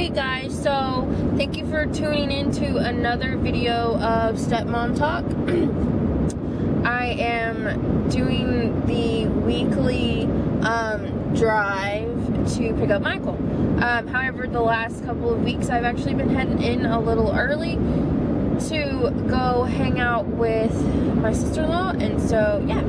Hey guys, so thank you for tuning in to another video of Stepmom Talk. I am doing the weekly drive to pick up Michael. However, the last couple of weeks I've actually been heading in a little early to go hang out with my sister-in-law, and so yeah,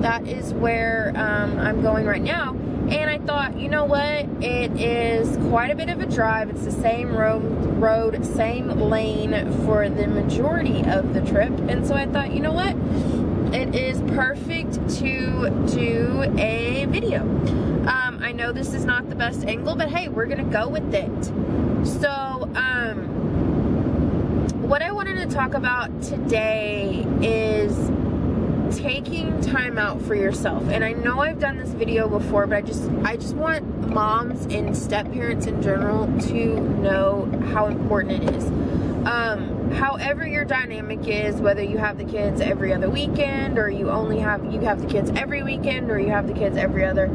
that is where I'm going right now. And I thought, you know what, it is quite a bit of a drive. It's the same road, same lane for the majority of the trip. And so I thought, you know what, it is perfect to do a video. I know this is not the best angle, but hey, we're gonna go with it. So what I wanted to talk about today is taking time out for yourself. And I know I've done this video before, but I just want moms and step parents in general to know how important it is. However your dynamic is, whether you have the kids every other weekend, or you have the kids every weekend, or you have the kids every other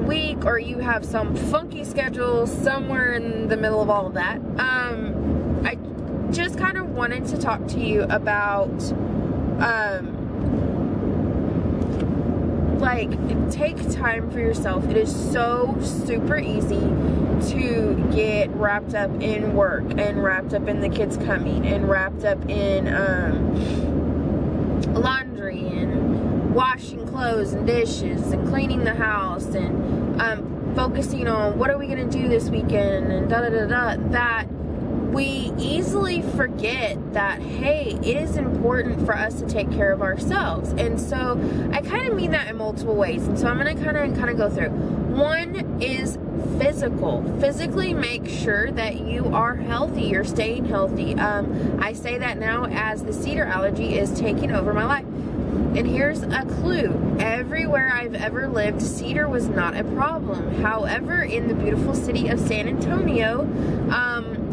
week, or you have some funky schedule somewhere in the middle of all of that, I just kind of wanted to talk to you about like, take time for yourself. It is so super easy to get wrapped up in work, and wrapped up in the kids coming, and wrapped up in laundry, and washing clothes and dishes, and cleaning the house, and focusing on what are we going to do this weekend, and that we easily forget that, hey, it is important for us to take care of ourselves. And so I kind of mean that in multiple ways, and so I'm going to kind of go through. One is physical. Physically make sure that you are healthy, you're staying healthy. I say that now as the cedar allergy is taking over my life. And here's a clue. Everywhere I've ever lived, cedar was not a problem. However, in the beautiful city of San Antonio,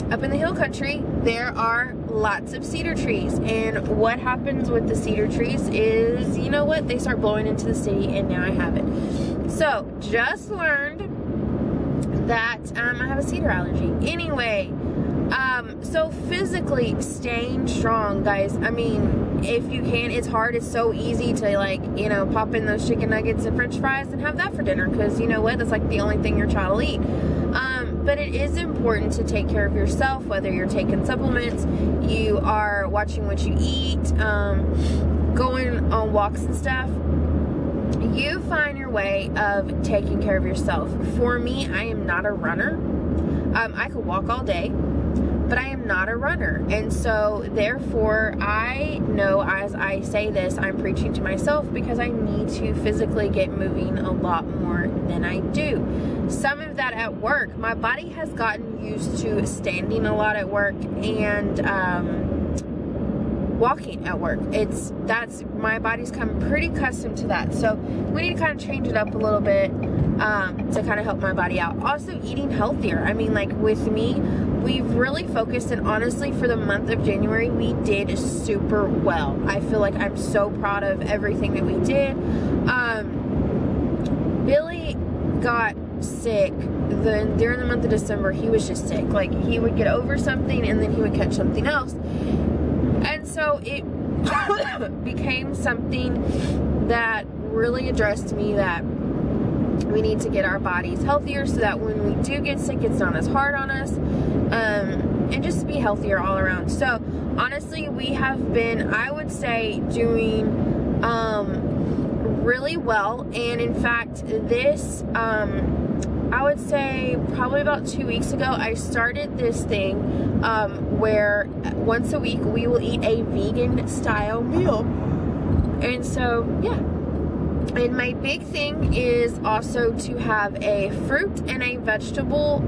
up in the hill country, there are lots of cedar trees. And what happens with the cedar trees is, you know what, they start blowing into the city, and now I have it. So, just learned that I have a cedar allergy. Anyway, so physically staying strong, guys. I mean, if you can, it's hard. It's so easy to, like, you know, pop in those chicken nuggets and french fries and have that for dinner, because you know what, that's like the only thing your child will eat. But it is important to take care of yourself, whether you're taking supplements, you are watching what you eat, going on walks and stuff. You find your way of taking care of yourself. For me, I am not a runner. I could walk all day, but I am not a runner. And so therefore, I know as I say this, I'm preaching to myself, because I need to physically get moving a lot more than I do. Some of that at work. My body has gotten used to standing a lot at work, and walking at work. My body's come pretty accustomed to that. So we need to kind of change it up a little bit to kind of help my body out. Also, eating healthier. I mean, like with me, we've really focused, and honestly, for the month of January, we did super well. I feel like I'm so proud of everything that we did. Billy got sick during the month of December. He was just sick. Like, he would get over something, and then he would catch something else. And so it became something that really addressed me, that we need to get our bodies healthier, so that when we do get sick, it's not as hard on us, and just be healthier all around. So honestly, we have been, I would say, doing really well. And in fact, this I would say probably about 2 weeks ago, I started this thing where once a week we will eat a vegan style meal. And so yeah, and my big thing is also to have a fruit and a vegetable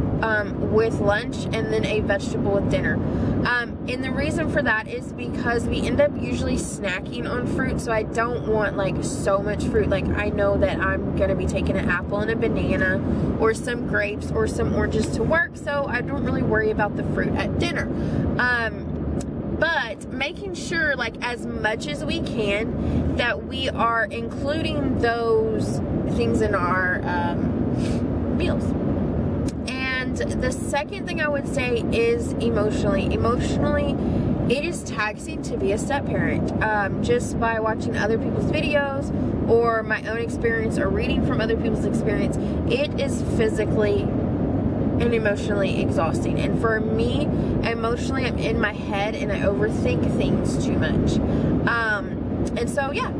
with lunch, and then a vegetable with dinner. And the reason for that is because we end up usually snacking on fruit, so I don't want like so much fruit. Like, I know that I'm gonna be taking an apple and a banana, or some grapes, or some oranges to work, so I don't really worry about the fruit at dinner. But making sure, like, as much as we can, that we are including those things in our meals. And the second thing I would say is emotionally. Emotionally, it is taxing to be a step parent. Just by watching other people's videos or my own experience or reading from other people's experience, it is physically and emotionally exhausting. And for me, emotionally, I'm in my head and I overthink things too much. And so, yeah.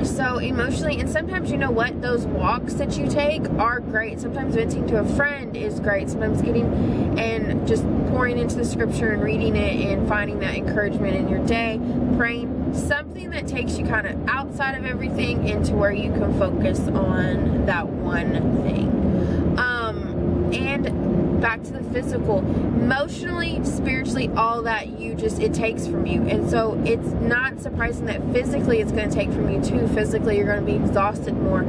So emotionally, and sometimes, you know what, those walks that you take are great. Sometimes venting to a friend is great. Sometimes getting and just pouring into the scripture and reading it and finding that encouragement in your day, praying, something that takes you kind of outside of everything into where you can focus on that one thing. And back to the physical, emotionally, spiritually, all that it takes from you. And so it's not surprising that physically it's going to take from you too. Physically, you're going to be exhausted more.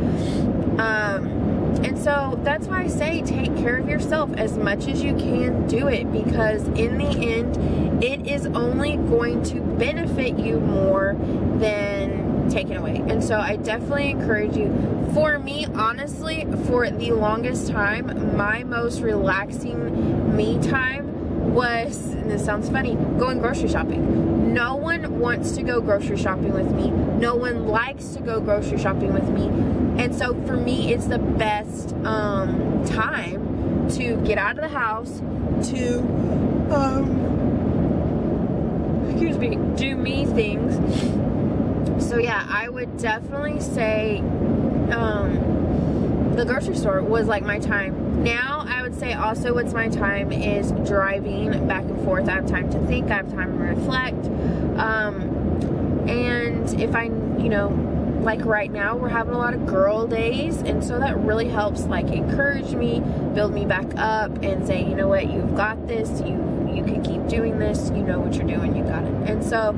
And so that's why I say take care of yourself as much as you can. Do it, because in the end, it is only going to benefit you more than taken away. And so I definitely encourage you. For me, honestly, for the longest time, my most relaxing me time was, and this sounds funny, going grocery shopping. No one wants to go grocery shopping with me. No one likes to go grocery shopping with me. And so for me, it's the best time to get out of the house, to do me things. So yeah, I would definitely say the grocery store was like my time. Now I would say also what's my time is driving back and forth. I have time to think, I have time to reflect. And if I, you know, like right now we're having a lot of girl days, and so that really helps like encourage me, build me back up, and say, you know what, you've got this, you can keep doing this, you know what you're doing, you got it. And so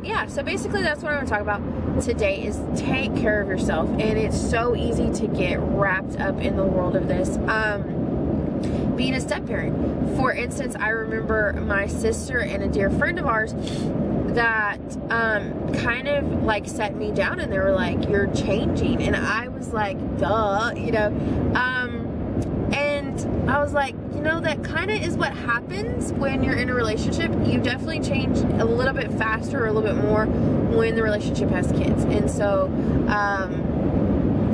yeah, so basically that's what I'm gonna talk about today, is take care of yourself. And it's so easy to get wrapped up in the world of this, being a step parent. For instance, I remember my sister and a dear friend of ours that kind of like set me down, and they were like, you're changing. And I was like, duh, you know. And I was like, you know, that kind of is what happens when you're in a relationship. You definitely change a little bit faster or a little bit more when the relationship has kids. And so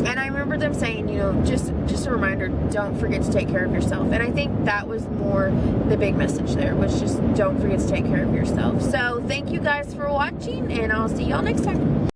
and I remember them saying, you know, just a reminder, don't forget to take care of yourself. And I think that was more the big message there, was just don't forget to take care of yourself. So thank you guys for watching, and I'll see y'all next time.